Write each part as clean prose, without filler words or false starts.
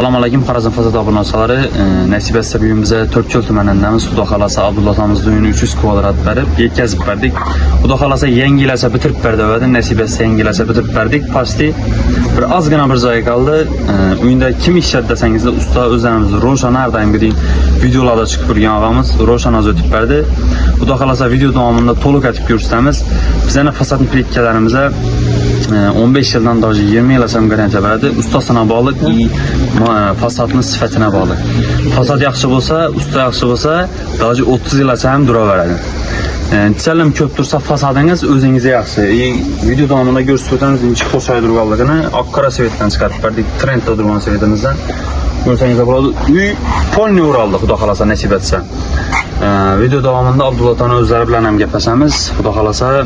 Assalomu alaykum Xorazm fasad obunachiları. Nasib etsa bugun bize To'rtko'l tumanidamiz. Xudo xolasa Abdulla otamiz uyini 300 kvadrat berib yetkazib berdik. Xudo xolasa yangilasa bitirib berdi va nasib etsa yangilasa bitirib berdik. Pasti bir ozgina bir joy qoldi. Uyinda kim ishladi desangiz, usta o'zlarimiz Ro'shan har doimgidek videolarda chiqib turgan og'amiz Ro'shan o'tib berdi. Xudo xolasa video davomida to'liq aytib ko'rsatamiz. Bizning fasad plitkalarimizga 15 yıldan daha 20 yıl asam garantiya beradi. Ustasına bağlı, fasadının sifatına bağlı. Fasad yaxşı olsa, usta yaxşı olsa, daha 30 yıl asam dura veradi. Çəlim köp dursa fasadınız özünüze yaxşı. Video davamında görsəniz inci xoşay durğanlığını Akkara Sovetdən çıxarıb verdik. Trenddə durğan Sovetimizdən. Görsəniz burada uy polni uraldı, Xudo xalasa nasib etsə. Video davamında Abdulla Tanı özləri bilan ham gaplaşamiz. Xudo xalasa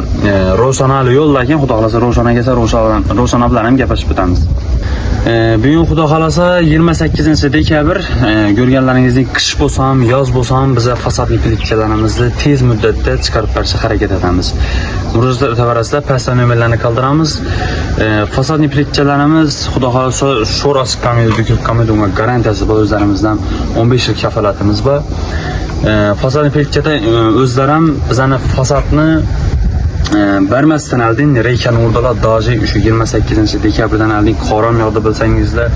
Ro'shana yo'l, lakin Xudo xalasa Ro'shana kelsa Ro'shana bilan ham gaplashib o'tamiz. Bugun Xudo xalasa 28-dekabr ko'rganlaringizdek qish bo'lsam, yoz bo'lsam biza fasadli plitkalarimizni tez muddatda chiqarib berishga harakat etamiz. Murojaat tavarasida pastda nomerlarni qoldiramiz. Fasadli plitkalarimiz Xudo xalasa sho'r ochiq kamera, bukilib kamera garantiyasi bor, o'zlarimizdan 15 yil kafolatimiz bor. Fasadni plitkada o'zlari ham bizani fasadni bermasdan oldin reykan urdalar daji 28-dekabrdan oldin qoram yog'di bilsangizlar,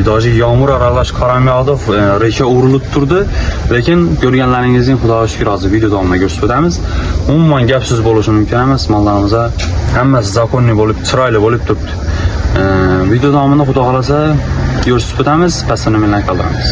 daji yomg'ir aralash qoram yog'di, reyka urilib turdi. Lekin ko'rganlaringizning Xudoga shukr hozir video davomida ko'rsatib o'tamiz. Umuman gapsiz bo'lishi mumkin emas, mollarimizga hammasi zakonniy bo'lib, chiroyli bo'lib turibdi. Video davomida Xudo xolasa ko'rsatib o'tamiz, pastda nomerlarni qoldiramiz.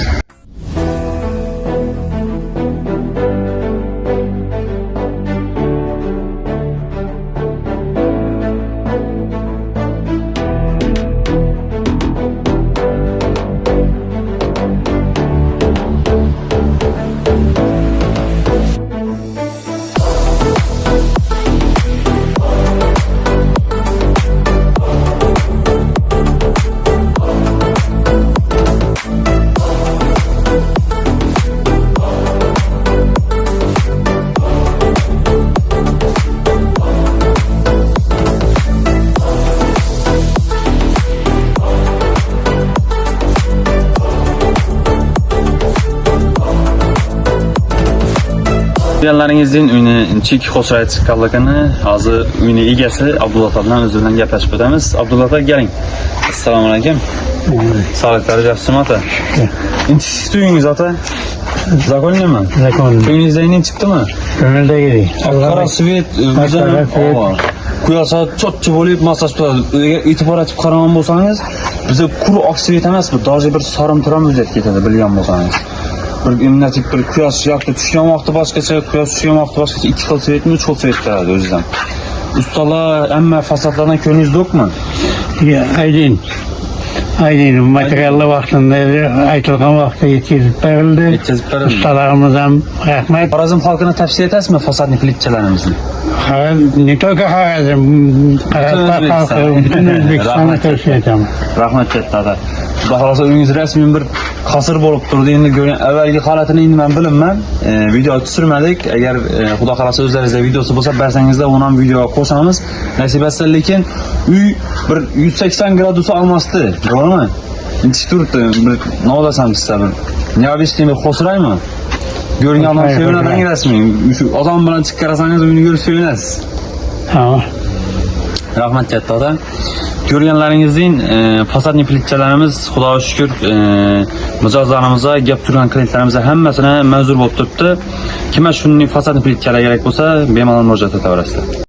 Görganlaringizning uyni chek xo'sray chiqqanligini hozir uyni egasi Abdulla ota bilan o'zi bilan gaplashib o'tamiz. Abdulla ota, keling. Assalomu alaykum. Sog'liqlar yaxshimi ota? Inchik uyingiz ota? Zakonlimi? Zakonli. Uyingizdan chiqdimi? Ko'ngildagi. Akkara Sovet o'zini quyoshga cho'tchi bo'lib masaj qiladi. Agar e'tibor etib qaragan bo'lsangiz, bizda quruq oksiget emas, bu doji bir sarimtiram o'zib ketadi, bilgan bo'lsangiz. Bir quyosh yoqdi tushgan vaqti boshqacha, quyosh tushgan vaqti boshqacha, 2 xil svetmi, 3 xil svet beradi o'zidan. Ustalar hamma fasadlardan ko'ringiz yo'qmi? Aydin materialli vaqtında aytilgan vaqtda yetkazib berildi. Ustalarimiz ham rahmat. Xorazm xalqini tavsiya etasizmi fasadni plitkalarimizni? Ne только Xorazm, butun O'zbekistonni tavsiya etaman. Rahmat katta. Xudo xolasa uyingiz rasmiy bir qasr bo'lib turdi. Endi ko'rgan avvalgi holatini endi men bilmayman. Video tushirmadik. Agar Xudo xolasa o'zlaringizda videosi bo'lsa, bersangizda uni ham videoga qo'shamiz. Nasib etsa, lekin uy bir 180 gradus olmasdi. To'g'rimi? Inchik turibdi. Bir nodasam sizlar bir. Neobishni xo'sraymi? Ko'rgan odam sevinadi rasmiy. Shu odam bilan chiqib qarasangiz uyni ko'rib sevinasiz. Ha. Rahmat katta ota. Ko'rganlaringizning fasadni plitkalarimiz Xudoga shukr mijozlarimizga, gap turgan klientlarimizga hammasini manzur bo'lib turibdi. Kimga shunday fasadni plitkalar kerak bo'lsa, bemalol murojaat etaverasizlar.